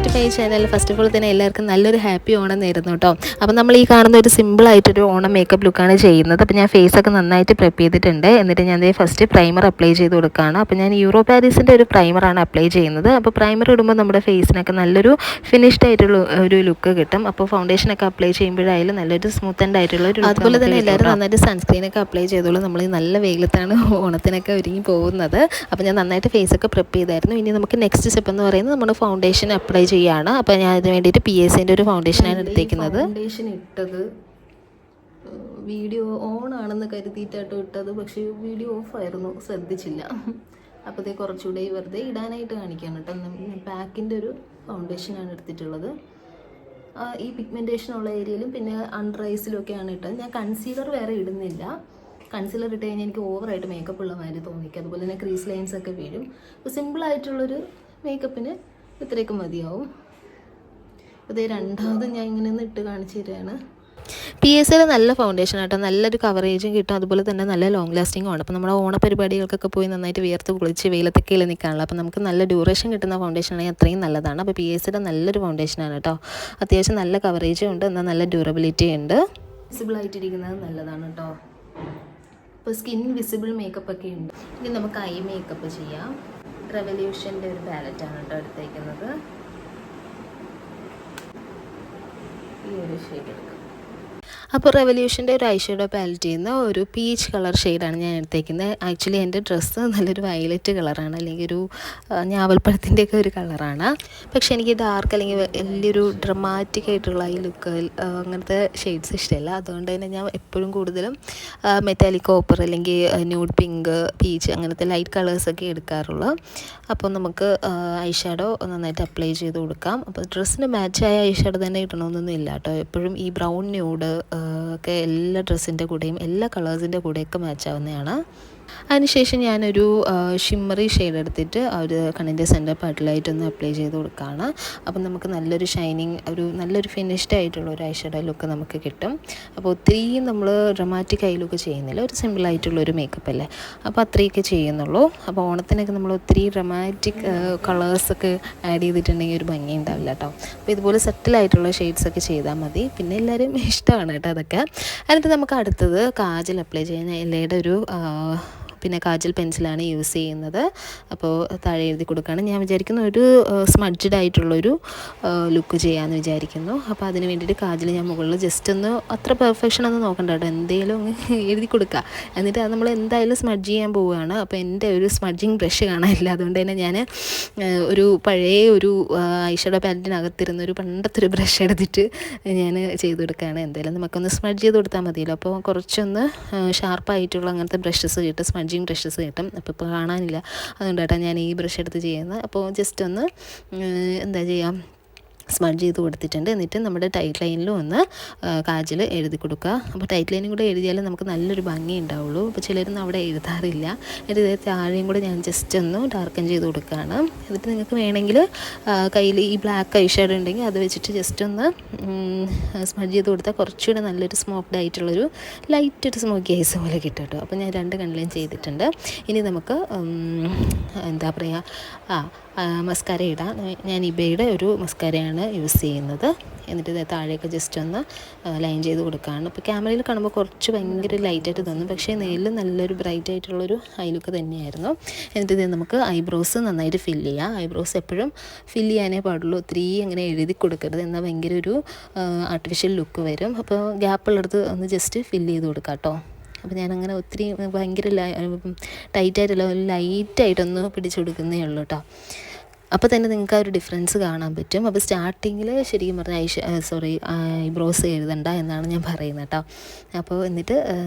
To my channel. First of all തന്നെ എല്ലാവർക്കും നല്ലൊരു ഹാപ്പി ഓണം നേരുന്നു കേട്ടോ. അപ്പോൾ നമ്മൾ ഈ കാണുന്ന ഒരു സിമ്പിളായിട്ടൊരു ഓണം മേക്കപ്പ് ലുക്കാണ് ചെയ്യുന്നത്. അപ്പോൾ ഞാൻ ഫേസൊക്കെ നന്നായിട്ട് പ്രെപ്പ് ചെയ്തിട്ടുണ്ട്. എന്നിട്ട് ഞാൻ ഫസ്റ്റ് പ്രൈമർ അപ്ലൈ ചെയ്ത് കൊടുക്കുകയാണ്. അപ്പോൾ ഞാൻ യൂറോ പാരീസിൻ്റെ ഒരു പ്രൈമറാണ് അപ്ലൈ ചെയ്യുന്നത്. അപ്പോൾ പ്രൈമർ ഇടുമ്പോൾ നമ്മുടെ ഫേസിനൊക്കെ നല്ലൊരു ഫിനിഷ്ഡ് ആയിട്ടുള്ള ഒരു ലുക്ക് കിട്ടും. അപ്പോൾ ഫൗണ്ടേഷനൊക്കെ അപ്ലൈ ചെയ്യുമ്പോഴായാലും നല്ലൊരു സ്മൂത്ത് ആൻഡ് ആയിട്ടുള്ള ഒരു, അതുപോലെ തന്നെ എല്ലാവരും നന്നായിട്ട് സൺസ്ക്രീനൊക്കെ അപ്ലൈ ചെയ്തോളൂ. നമ്മൾ നല്ല വെയിലത്താണ് ഓണത്തിനൊക്കെ ഒരുങ്ങി പോകുന്നത്. അപ്പോൾ ഞാൻ നന്നായിട്ട് ഫേസൊക്കെ പ്രെപ്പ് ചെയ്തായിരുന്നു. ഇനി നമുക്ക് നെക്സ്റ്റ് സ്റ്റെപ്പ് എന്ന് പറയുന്നത് നമ്മൾ ഫൗണ്ടേഷൻ അപ്ലൈ ചെയ്യുകയാണ്. അപ്പോൾ ഞാൻ അതിന് വേണ്ടിയിട്ട് PSAൻ്റെ ഒരു ഫൗണ്ടേഷനാണ് എടുത്തേക്കുന്നത്. ഫൗണ്ടേഷൻ ഇട്ടത് വീഡിയോ ഓൺ ആണെന്ന് കരുതിയിട്ടാട്ടോ ഇട്ടത്, പക്ഷേ വീഡിയോ ഓഫായിരുന്നു, ശ്രദ്ധിച്ചില്ല. അപ്പോൾ ഇത് കുറച്ചുകൂടെ വെറുതെ ഇടാനായിട്ട് കാണിക്കുകയാണ് കേട്ടോ. പാക്കിൻ്റെ ഒരു ഫൗണ്ടേഷനാണ് എടുത്തിട്ടുള്ളത്. ഈ പിഗ്മെൻറ്റേഷനുള്ള ഏരിയയിലും പിന്നെ അണ്ടർ ഐസിലും ഒക്കെയാണ് ഇട്ടത്. ഞാൻ കൺസീലർ വേറെ ഇടുന്നില്ല. കൺസീലർ ഇട്ട് കഴിഞ്ഞാൽ എനിക്ക് ഓവറായിട്ട് മേക്കപ്പ് ഉള്ള മാതിരി തോന്നിക്കുക. അതുപോലെ തന്നെ ക്രീസ് ലൈൻസ് ഒക്കെ വീഴും. അപ്പോൾ സിമ്പിളായിട്ടുള്ളൊരു മേക്കപ്പിന് ഇത്രയൊക്കെ മതിയാവും. അതേ രണ്ടാമത് ഞാൻ ഇങ്ങനെ ഒന്ന് ഇട്ട് കാണിച്ചു തരികയാണ്. PSAയുടെ നല്ല ഫൗണ്ടേഷൻ ആട്ടോ, നല്ലൊരു കവറേജും കിട്ടും, അതുപോലെ തന്നെ നല്ല ലോങ് ലാസ്റ്റിംഗും ആണ്. അപ്പോൾ നമ്മുടെ ഓണപരിപാടികൾക്കൊക്കെ പോയി നന്നായിട്ട് വിയർത്ത് കുളിച്ച് വെയിലത്തൊക്കെ നിൽക്കാനുള്ള, അപ്പോൾ നമുക്ക് നല്ല ഡ്യൂറേഷൻ കിട്ടുന്ന ഫൗണ്ടേഷൻ ആണെങ്കിൽ അത്രയും നല്ലതാണ്. അപ്പോൾ PSAയുടെ നല്ലൊരു ഫൗണ്ടേഷനാണ് കേട്ടോ. അത്യാവശ്യം നല്ല കവറേജും ഉണ്ട്, എന്നാൽ നല്ല ഡ്യൂറബിലിറ്റി ഉണ്ട്. വിസിബിളായിട്ടിരിക്കുന്നത് നല്ലതാണ് കേട്ടോ. ഇപ്പോൾ സ്കിൻ വിസിബിൾ മേക്കപ്പ് ഒക്കെ ഉണ്ട്. ഇനി നമുക്ക് ഐ മേക്കപ്പ് ചെയ്യാം. റെവല്യൂഷൻ്റെ ഒരു പാലറ്റാണ് കേട്ടോ എടുത്തേക്കുന്നത്. ഈ ഒരു ഷെയ്ഡ് എടുക്കാം. അപ്പോൾ റെവല്യൂഷൻ്റെ ഒരു ഐഷാഡോ പാലറ്റിൽ നിന്ന് ഒരു പീച്ച് കളർ ഷെയ്ഡാണ് ഞാൻ എടുത്തേക്കുന്നത്. ആക്ച്വലി എൻ്റെ ഡ്രസ്സ് നല്ലൊരു വയലറ്റ് കളറാണ്, അല്ലെങ്കിൽ ഒരു ഞാവൽപ്പഴത്തിൻ്റെയൊക്കെ ഒരു കളറാണ്. പക്ഷേ എനിക്ക് ഡാർക്ക് അല്ലെങ്കിൽ വലിയൊരു ഡ്രമാറ്റിക് ആയിട്ടുള്ള ഈ ലുക്ക് അങ്ങനത്തെ ഷെയ്ഡ്സ് ഇഷ്ടമല്ല. അതുകൊണ്ട് തന്നെ ഞാൻ എപ്പോഴും കൂടുതലും മെറ്റാലിക് കോപ്പർ അല്ലെങ്കിൽ ന്യൂഡ് പിങ്ക്, പീച്ച് അങ്ങനത്തെ ലൈറ്റ് കളേഴ്സൊക്കെ എടുക്കാറുള്ളൂ. അപ്പോൾ നമുക്ക് ഐഷാഡോ നന്നായിട്ട് അപ്ലൈ ചെയ്ത് കൊടുക്കാം. അപ്പോൾ ഡ്രസ്സിന് മാച്ചായ ഐഷാഡോ തന്നെ ഇടണമെന്നൊന്നും ഇല്ല കേട്ടോ. എപ്പോഴും ഈ ബ്രൗൺ ന്യൂഡ് ഒക്കെ എല്ലാ ഡ്രസ്സിൻ്റെ കൂടെയും എല്ലാ കളേഴ്സിൻ്റെ കൂടെയൊക്കെ മാച്ചാവുന്നതാണ്. അതിനുശേഷം ഞാനൊരു ഷിമ്മറി ഷെയ്ഡ് എടുത്തിട്ട് ഒരു കണ്ണിൻ്റെ സെൻറ്റർ പാർട്ടിലായിട്ടൊന്ന് അപ്ലൈ ചെയ്ത് കൊടുക്കുകയാണ്. അപ്പം നമുക്ക് നല്ലൊരു ഷൈനിങ്, ഒരു നല്ലൊരു ഫിനിഷ്ഡ് ആയിട്ടുള്ള ഒരു ഐഷാഡോ ലുക്ക് നമുക്ക് കിട്ടും. അപ്പോൾ ഒത്തിരിയും നമ്മൾ ഡ്രമാറ്റിക് ഐ ലുക്ക് ചെയ്യുന്നില്ല, ഒരു സിമ്പിളായിട്ടുള്ളൊരു മേക്കപ്പ് അല്ലേ, അപ്പോൾ അത്രയൊക്കെ ചെയ്യുന്നുള്ളൂ. അപ്പോൾ ഓണത്തിനൊക്കെ നമ്മൾ ഒത്തിരി ഡ്രമാറ്റിക് കളേഴ്സൊക്കെ ആഡ് ചെയ്തിട്ടുണ്ടെങ്കിൽ ഒരു ഭംഗി ഉണ്ടാവില്ല കേട്ടോ. അപ്പോൾ ഇതുപോലെ സെറ്റിലായിട്ടുള്ള ഷെയ്ഡ്സൊക്കെ ചെയ്താൽ മതി. പിന്നെ എല്ലാവരും ഇഷ്ടമാണ് കേട്ടോ അതൊക്കെ. എന്നിട്ട് നമുക്ക് അടുത്തത് കാജൽ അപ്ലൈ ചെയ്യുന്ന എല്ലയുടെ ഒരു പിന്നെ കാജൽ പെൻസിലാണ് യൂസ് ചെയ്യുന്നത്. അപ്പോൾ താഴെ എഴുതി കൊടുക്കുകയാണ്. ഞാൻ വിചാരിക്കുന്നു ഒരു സ്മഡ്ജഡ് ആയിട്ടുള്ളൊരു ലുക്ക് ചെയ്യാമെന്ന് വിചാരിക്കുന്നു. അപ്പോൾ അതിന് വേണ്ടിയിട്ട് കാജൽ ഞാൻ മുകളിൽ ജസ്റ്റ് ഒന്ന്, അത്ര പെർഫെക്ഷൻ ഒന്നും നോക്കണ്ട കേട്ടോ, എന്തെങ്കിലും എഴുതി കൊടുക്കുക. എന്നിട്ട് അത് നമ്മൾ എന്തായാലും സ്മഡ്ജ് ചെയ്യാൻ പോവുകയാണ്. അപ്പോൾ എൻ്റെ ഒരു സ്മഡ്ജിങ് ബ്രഷ് കാണാനില്ല, അതുകൊണ്ട് തന്നെ ഞാൻ ഒരു പഴയ ഒരു ഐഷാഡോ പാലറ്റിനകത്തിരുന്ന ഒരു പണ്ടത്തെ ഒരു ബ്രഷ് എടുത്തിട്ട് ഞാൻ ചെയ്ത് കൊടുക്കുകയാണ്. എന്തായാലും നമുക്കൊന്ന് സ്മഡ്ജ് ചെയ്ത് കൊടുത്താൽ മതിയല്ലോ. അപ്പോൾ കുറച്ചൊന്ന് ഷാർപ്പായിട്ടുള്ള അങ്ങനത്തെ ബ്രഷസ് കിട്ടും, സ്മഡ്ജിങ് ബ്രഷസ് കിട്ടും. അപ്പോൾ ഇപ്പോൾ കാണാനില്ല, അതുകൊണ്ടാണ് ഞാൻ ഈ ബ്രഷ് എടുത്ത് ചെയ്യുന്നത്. അപ്പോൾ ജസ്റ്റ് ഒന്ന് എന്താ ചെയ്യാം, സ്മഡ്ജ് ചെയ്ത് കൊടുത്തിട്ടുണ്ട്. എന്നിട്ട് നമ്മുടെ ടൈറ്റ് ലൈനിലും ഒന്ന് കാജൽ എഴുതി കൊടുക്കുക. അപ്പോൾ ടൈറ്റ് ലൈനും കൂടെ എഴുതിയാലും നമുക്ക് നല്ലൊരു ഭംഗി ഉണ്ടാവുള്ളൂ. അപ്പോൾ ചിലരൊന്നും അവിടെ എഴുതാറില്ല. എന്നിട്ട് താഴെയും കൂടെ ഞാൻ ജസ്റ്റ് ഒന്ന് ഡാർക്കൻ ചെയ്ത് കൊടുക്കുകയാണ്. എന്നിട്ട് നിങ്ങൾക്ക് വേണമെങ്കിൽ കയ്യിൽ ഈ ബ്ലാക്ക് ഐഷാഡോ ഉണ്ടെങ്കിൽ അത് വെച്ചിട്ട് ജസ്റ്റ് ഒന്ന് സ്മഡ്ജ് ചെയ്ത് കൊടുത്താൽ കുറച്ചുകൂടെ നല്ലൊരു സ്മോക്ക്ഡ് ആയിട്ടുള്ളൊരു ലൈറ്റ് ഒരു സ്മോക്കി ഐസ് പോലെ കിട്ടും കേട്ടോ. അപ്പോൾ ഞാൻ രണ്ട് കണ്ണിലും ചെയ്തിട്ടുണ്ട്. ഇനി നമുക്ക് എന്താ പറയുക, മസ്കാര ഇടാം. ഞാൻ ഇബയുടെ ഒരു മസ്കാരയാണ് യൂസ് ചെയ്യുന്നത്. എന്നിട്ട് ഇത് താഴെയൊക്കെ ജസ്റ്റ് ഒന്ന് ലൈൻ ചെയ്ത് കൊടുക്കുകയാണ്. ഇപ്പോൾ ക്യാമറയിൽ കാണുമ്പോൾ കുറച്ച് ഭയങ്കര ലൈറ്റായിട്ട് തോന്നും, പക്ഷേ നേരിൽ നല്ലൊരു ബ്രൈറ്റ് ആയിട്ടുള്ളൊരു ഐ ലുക്ക് തന്നെയായിരുന്നു. എന്നിട്ട് ഇത് നമുക്ക് ഐബ്രോസ് നന്നായിട്ട് ഫില്ല് ചെയ്യാം. ഐബ്രോസ് എപ്പോഴും ഫില്ല് ചെയ്യാനേ പാടുള്ളൂ, ഒത്തിരി അങ്ങനെ എഴുതി കൊടുക്കരുത്, എന്നാൽ ഭയങ്കര ഒരു ആർട്ടിഫിഷ്യൽ ലുക്ക് വരും. അപ്പോൾ ഗ്യാപ്പുള്ളിടത്ത് ഒന്ന് ജസ്റ്റ് ഫില്ല് ചെയ്ത് കൊടുക്കാം കേട്ടോ. അപ്പോൾ ഞാനങ്ങനെ ഒത്തിരി ഭയങ്കര ടൈറ്റായിട്ടല്ല, ലൈറ്റായിട്ടൊന്ന് പിടിച്ചു കൊടുക്കുന്നേ ഉള്ളൂ കേട്ടോ. അപ്പോൾ തന്നെ നിങ്ങൾക്ക് ആ ഒരു ഡിഫറൻസ് കാണാൻ പറ്റും. അപ്പോൾ സ്റ്റാർട്ടിങ്ങിൽ ശരിക്കും പറഞ്ഞാൽ ഐബ്രോസ് എഴുതണ്ട എന്നാണ് ഞാൻ പറയുന്നത് കേട്ടോ. അപ്പോൾ എന്നിട്ട്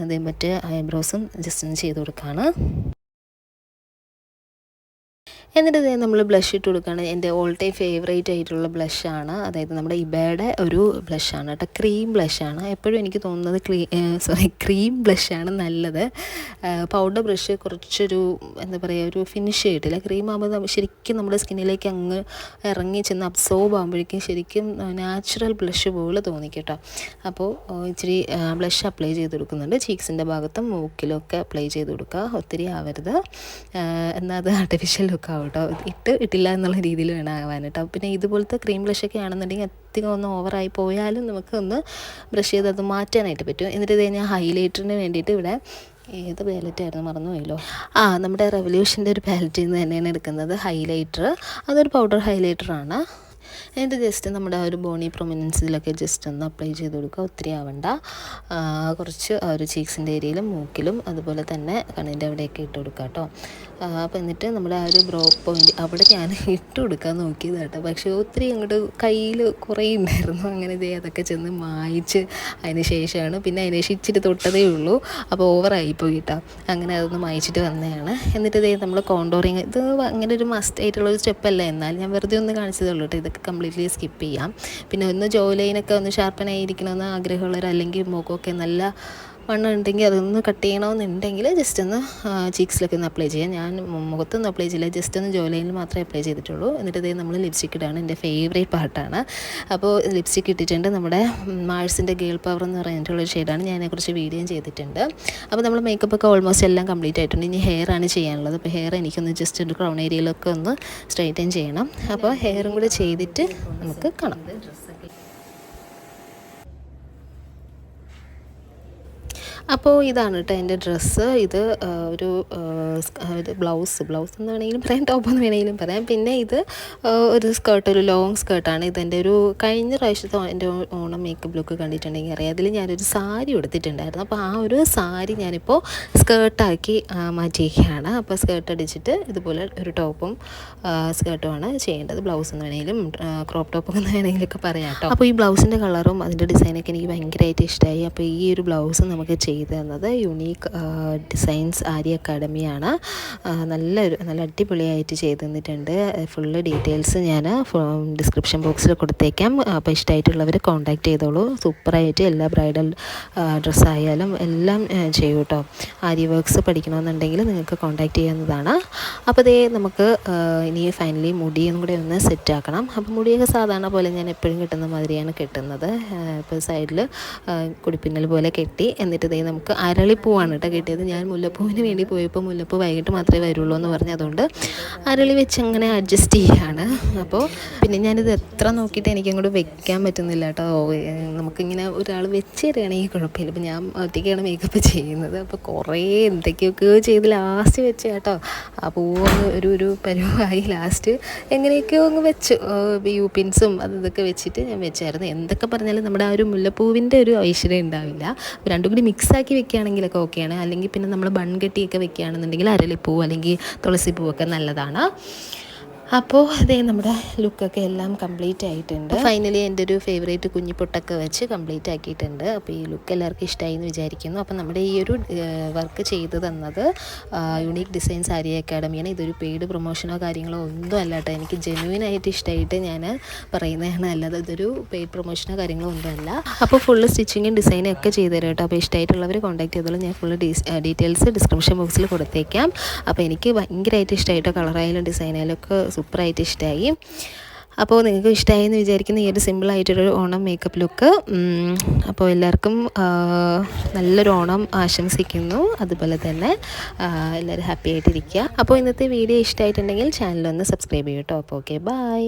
മറ്റേ ഐബ്രോസും ജസ്റ്റ് ഒന്ന് ചെയ്ത് കൊടുക്കുകയാണ്. എന്നിട്ട് നമ്മൾ ബ്ലഷ് ഇട്ട് കൊടുക്കുകയാണ്. എൻ്റെ ഓൾ ടൈം ഫേവറേറ്റ് ആയിട്ടുള്ള ബ്ലഷാണ്, അതായത് നമ്മുടെ ഇബയുടെ ഒരു ബ്ലഷാണ് കേട്ടോ, ക്രീം ബ്ലഷാണ്. എപ്പോഴും എനിക്ക് തോന്നുന്നത് ക്രീം ബ്ലഷാണ് നല്ലത്. പൗഡർ ബ്രഷ് കുറച്ചൊരു എന്താ പറയുക, ഒരു ഫിനിഷ് ചെയ്തിട്ടില്ല. ക്രീം ആകുമ്പോൾ ശരിക്കും നമ്മുടെ സ്കിന്നിലേക്ക് അങ്ങ് ഇറങ്ങി ചെന്ന് അബ്സോർബ് ആകുമ്പോഴേക്കും ശരിക്കും നാച്ചുറൽ ബ്ലഷ് പോലെ തോന്നിക്കും കേട്ടോ. അപ്പോൾ ഇച്ചിരി ബ്ലഷ് അപ്ലൈ ചെയ്ത് കൊടുക്കുന്നുണ്ട്. ചീക്സിൻ്റെ ഭാഗത്തും മൂക്കിലും ഒക്കെ അപ്ലൈ ചെയ്ത് കൊടുക്കുക, ഒത്തിരി ആവരുത്, എന്നാൽ അത് ആർട്ടിഫിഷ്യൽ ലുക്ക് ആവും കേട്ടോ, ഇട്ടില്ല എന്നുള്ള രീതിയിൽ വേണം ആവാൻ കേട്ടോ. പിന്നെ ഇതുപോലത്തെ ക്രീം ബ്ലഷൊക്കെ ആണെന്നുണ്ടെങ്കിൽ അധികം ഒന്ന് ഓവറായി പോയാലും നമുക്ക് ഒന്ന് ബ്രഷ് ചെയ്ത് അത് മാറ്റാനായിട്ട് പറ്റും. എന്നിട്ട് ഇത് കഴിഞ്ഞാൽ ഹൈലൈറ്ററിന് വേണ്ടിയിട്ട് ഇവിടെ ഏത് പാലറ്റായിരുന്നു മറന്നുപോയല്ലോ, നമ്മുടെ റെവല്യൂഷൻ്റെ ഒരു പാലറ്റിൽ നിന്ന് തന്നെയാണ് എടുക്കുന്നത് ഹൈലൈറ്റർ. അതൊരു പൗഡർ ഹൈലൈറ്ററാണ്. എന്നിട്ട് ജസ്റ്റ് നമ്മുടെ ആ ഒരു ബോണി പ്രൊമിനൻസിലൊക്കെ ജസ്റ്റ് ഒന്ന് അപ്ലൈ ചെയ്ത് കൊടുക്കുക. ഒത്തിരി ആവണ്ട, കുറച്ച് ആ ഒരു ചീക്സിൻ്റെ ഏരിയയിലും മൂക്കിലും അതുപോലെ തന്നെ കണ്ണിൻ്റെ അവിടെയൊക്കെ ഇട്ട് കൊടുക്കുക കേട്ടോ. അപ്പോൾ എന്നിട്ട് നമ്മുടെ ആ ഒരു ബ്രോ പോയിൻറ്റ് അവിടെ ഞാൻ ഇട്ട് കൊടുക്കാൻ നോക്കിയത് കേട്ടോ, പക്ഷേ ഒത്തിരി അങ്ങോട്ട് കയ്യിൽ കുറേ ഉണ്ടായിരുന്നു. അങ്ങനെ അതൊക്കെ ചെന്ന് മായിച്ച് അതിന് ശേഷമാണ് പിന്നെ അതിന് ശേഷം ഇച്ചിരി തൊട്ടതേ ഉള്ളൂ, അപ്പോൾ ഓവറായിപ്പോയി കേട്ടോ. അങ്ങനെ അതൊന്ന് മായിച്ചിട്ട് വന്നതാണ്. എന്നിട്ട് നമ്മൾ കോണ്ടോറിങ്, ഇത് അങ്ങനെ ഒരു മസ്റ്റ് ആയിട്ടുള്ളൊരു സ്റ്റെപ്പല്ല, എന്നാൽ ഞാൻ വെറുതെ ഒന്ന് കാണിച്ചതേ ഉള്ളൂ കേട്ടോ. ഇതൊക്കെ കംപ്ലീറ്റ്ലി സ്കിപ്പ് ചെയ്യാം. പിന്നെ ഒന്ന് ജോ ലൈനൊക്കെ ഒന്ന് ഷാർപ്പനായിരിക്കണമെന്ന് ആഗ്രഹമുള്ളവർ, അല്ലെങ്കിൽ മുഖമൊക്കെ നല്ല വണ്ണം ഉണ്ടെങ്കിൽ അതൊന്ന് കട്ട് ചെയ്യണമെന്നുണ്ടെങ്കിൽ ജസ്റ്റ് ഒന്ന് ചീക്സിലൊക്കെ ഒന്ന് അപ്ലൈ ചെയ്യാം. ഞാൻ മുഖത്തൊന്നും അപ്ലൈ ചെയ്യില്ല, ജസ്റ്റ് ഒന്ന് ജോ ലൈനിൽ മാത്രമേ അപ്ലൈ ചെയ്തിട്ടുള്ളൂ. എന്നിട്ട് നമ്മൾ ലിപ്സ്റ്റിക് ഇടാണ്, എൻ്റെ ഫേവറേറ്റ് പാർട്ടാണ്. അപ്പോൾ ലിപ്സ്റ്റിക് ഇട്ടിട്ടുണ്ട്. നമ്മുടെ മാഴ്സിൻ്റെ ഗേൾ പവർ എന്ന് പറഞ്ഞിട്ടുള്ളൊരു ഷെയ്ഡാണ്, ഞാൻ അതിനെക്കുറിച്ച് വീഡിയോ ചെയ്തിട്ടുണ്ട്. അപ്പോൾ നമ്മൾ മേക്കപ്പ് ഒക്കെ ഓൾമോസ്റ്റ് എല്ലാം കംപ്ലീറ്റ് ആയിട്ടുണ്ട്. ഇനി ഹെയർ ആണ് ചെയ്യാനുള്ളത്. അപ്പോൾ ഹെയർ എനിക്കൊന്ന് ജസ്റ്റ് ഒരു ക്രൗൺ ഏരിയയിലൊക്കെ ഒന്ന് സ്ട്രൈറ്റൻ ചെയ്യണം. അപ്പോൾ ഹെയറും കൂടെ ചെയ്തിട്ട് നമുക്ക് കാണാം. അപ്പോൾ ഇതാണ് കേട്ടോ എൻ്റെ ഡ്രസ്സ്. ഇത് ഒരു ബ്ലൗസ് എന്ന് വേണമെങ്കിലും പറയാം, ടോപ്പ് എന്ന് വേണമെങ്കിലും പറയാം. പിന്നെ ഇത് ഒരു സ്കേർട്ട്, ഒരു ലോങ് സ്കേർട്ടാണ്. ഇതെൻ്റെ ഒരു കഴിഞ്ഞ പ്രാവശ്യത്തെ എൻ്റെ ഓണം മേക്കപ്പ് ലുക്ക് കണ്ടിട്ടുണ്ടെങ്കിൽ അറിയാം. അതിൽ ഞാനൊരു സാരി എടുത്തിട്ടുണ്ടായിരുന്നു. അപ്പോൾ ആ ഒരു സാരി ഞാനിപ്പോൾ സ്കേർട്ടാക്കി മാറ്റിയിരിക്കുകയാണ്. അപ്പോൾ സ്കേർട്ട് അടിച്ചിട്ട് ഇതുപോലെ ഒരു ടോപ്പും സ്കേർട്ടുമാണ് ചെയ്യേണ്ടത്. ബ്ലൗസ് എന്ന് വേണമെങ്കിലും ക്രോപ്പ് ടോപ്പ് എന്ന് വേണമെങ്കിലൊക്കെ പറയാം കേട്ടോ. അപ്പോൾ ഈ ബ്ലൗസിൻ്റെ കളറും അതിൻ്റെ ഡിസൈനൊക്കെ എനിക്ക് ഭയങ്കരമായിട്ട് ഇഷ്ടമായി. അപ്പോൾ ഈ ഒരു ബ്ലൗസ് നമുക്ക് ചെയ്ത് തന്നത് യുണീക്ക് ഡിസൈൻസ് ആര്യ അക്കാഡമിയാണ്. നല്ല അടിപൊളിയായിട്ട് ചെയ്ത് തന്നിട്ടുണ്ട്. ഫുള്ള് ഡീറ്റെയിൽസ് ഞാൻ ഡിസ്ക്രിപ്ഷൻ ബോക്സിൽ കൊടുത്തേക്കാം. അപ്പോൾ ഇഷ്ടമായിട്ടുള്ളവർ കോൺടാക്ട് ചെയ്തോളൂ. സൂപ്പറായിട്ട് എല്ലാ ബ്രൈഡൽ ഡ്രസ്സായാലും എല്ലാം ചെയ്യും കേട്ടോ. ആര്യ വർക്ക്സ് പഠിക്കണമെന്നുണ്ടെങ്കിൽ നിങ്ങൾക്ക് കോൺടാക്ട് ചെയ്യാവുന്നതാണ്. അപ്പോൾ ഇതേ നമുക്ക് ഇനി ഫൈനലി മുടിയും കൂടെ ഒന്ന് സെറ്റ് ആക്കണം. അപ്പോൾ മുടിയൊക്കെ സാധാരണ പോലെ ഞാൻ എപ്പോഴും കിട്ടുന്ന മാതിരിയാണ് കെട്ടുന്നത്. ഇപ്പോൾ സൈഡിൽ കുടിപ്പിന്നൽ പോലെ കെട്ടി, എന്നിട്ട് നമുക്ക് അരളിപ്പൂവാണ് കേട്ടോ കിട്ടിയത്. ഞാൻ മുല്ലപ്പൂവിന് വേണ്ടി പോയപ്പോൾ മുല്ലപ്പൂ വൈകിട്ട് മാത്രമേ വരുള്ളൂ എന്ന് പറഞ്ഞു, അതുകൊണ്ട് അരളി വെച്ച് അങ്ങനെ അഡ്ജസ്റ്റ് ചെയ്യുകയാണ്. അപ്പോൾ പിന്നെ ഞാനിത് എത്ര നോക്കിയിട്ട് എനിക്കങ്ങോട്ട് വെക്കാൻ പറ്റുന്നില്ല കേട്ടോ. നമുക്കിങ്ങനെ ഒരാൾ വെച്ച് തരികയാണെങ്കിൽ കുഴപ്പമില്ല. ഇപ്പോൾ ഞാൻ ഒറ്റയ്ക്കാണ് മേക്കപ്പ് ചെയ്യുന്നത്. അപ്പോൾ കുറേ എന്തൊക്കെയൊക്കെ ചെയ്ത് ലാസ്റ്റ് വെച്ച് കേട്ടോ. ആ പൂവ് ഒരു പരുവായി ലാസ്റ്റ് എങ്ങനെയൊക്കെയോ അങ്ങ് വെച്ചു. യു പിൻസും ഇതൊക്കെ വെച്ചിട്ട് ഞാൻ വെച്ചായിരുന്നു. എന്തൊക്കെ പറഞ്ഞാലും നമ്മുടെ ആ ഒരു മുല്ലപ്പൂവിൻ്റെ ഒരു ഐശ്വര്യം ഉണ്ടാവില്ല. രണ്ടും കൂടി മിക്സാക്കി വെക്കുകയാണെങ്കിലൊക്കെ ഓക്കെയാണ്. അല്ലെങ്കിൽ പിന്നെ നമ്മൾ ബൺ കെട്ടിയൊക്കെ വെക്കുകയാണെന്നുണ്ടെങ്കിൽ അരളിപ്പൂ അല്ലെങ്കിൽ തുളസിപ്പൂവൊക്കെ നല്ലതാണ്. അപ്പോൾ അതേ നമ്മുടെ ലുക്കൊക്കെ എല്ലാം കംപ്ലീറ്റ് ആയിട്ടുണ്ട്. ഫൈനലി എൻ്റെ ഒരു ഫേവറേറ്റ് കുഞ്ഞിപ്പൊട്ടൊക്കെ വെച്ച് കംപ്ലീറ്റ് ആക്കിയിട്ടുണ്ട്. അപ്പോൾ ഈ ലുക്ക് എല്ലാവർക്കും ഇഷ്ടമായി എന്ന് വിചാരിക്കുന്നു. അപ്പോൾ നമ്മുടെ ഈ ഒരു വർക്ക് ചെയ്ത് തന്നത് യുണീക്ക് ഡിസൈൻസ് ആര്യ അക്കാഡമിയാണ്. ഇതൊരു പെയ്ഡ് പ്രൊമോഷനോ കാര്യങ്ങളോ ഒന്നും അല്ല കേട്ടോ. എനിക്ക് ജെന്യുവനായിട്ട് ഇഷ്ടമായിട്ട് ഞാൻ പറയുന്നതാണ്, അല്ലാതെ ഇതൊരു പെയ്ഡ് പ്രൊമോഷനോ കാര്യങ്ങളോ ഒന്നുമല്ല. അപ്പോൾ ഫുള്ള് സ്റ്റിച്ചിങ്ങും ഡിസൈനും ഒക്കെ ചെയ്തു തരാം കേട്ടോ. അപ്പോൾ ഇഷ്ടമായിട്ടുള്ളവർ കോൺടാക്ട് ചെയ്തോളൂ. ഞാൻ ഫുള്ള് ഡീറ്റെയിൽസ് ഡിസ്ക്രിപ്ഷൻ ബോക്സിൽ കൊടുത്തേക്കാം. അപ്പോൾ എനിക്ക് ഭയങ്കരമായിട്ട് ഇഷ്ടമായിട്ടോ, കളറായാലും ഡിസൈനായാലും ഒക്കെ സൂപ്പറായിട്ട് ഇഷ്ടമായി. അപ്പോൾ നിങ്ങൾക്ക് ഇഷ്ടമായി എന്ന് വിചാരിക്കുന്ന ഈ ഒരു സിമ്പിളായിട്ടൊരു ഓണം മേക്കപ്പ് ലുക്ക്. അപ്പോൾ എല്ലാവർക്കും നല്ലൊരു ഓണം ആശംസിക്കുന്നു. അതുപോലെ തന്നെ എല്ലാവരും ഹാപ്പി ആയിട്ടിരിക്കുക. അപ്പോൾ ഇന്നത്തെ വീഡിയോ ഇഷ്ടമായിട്ടുണ്ടെങ്കിൽ ചാനലൊന്ന് സബ്സ്ക്രൈബ് ചെയ്യൂ കേട്ടോ. അപ്പോൾ ഓക്കെ, ബൈ.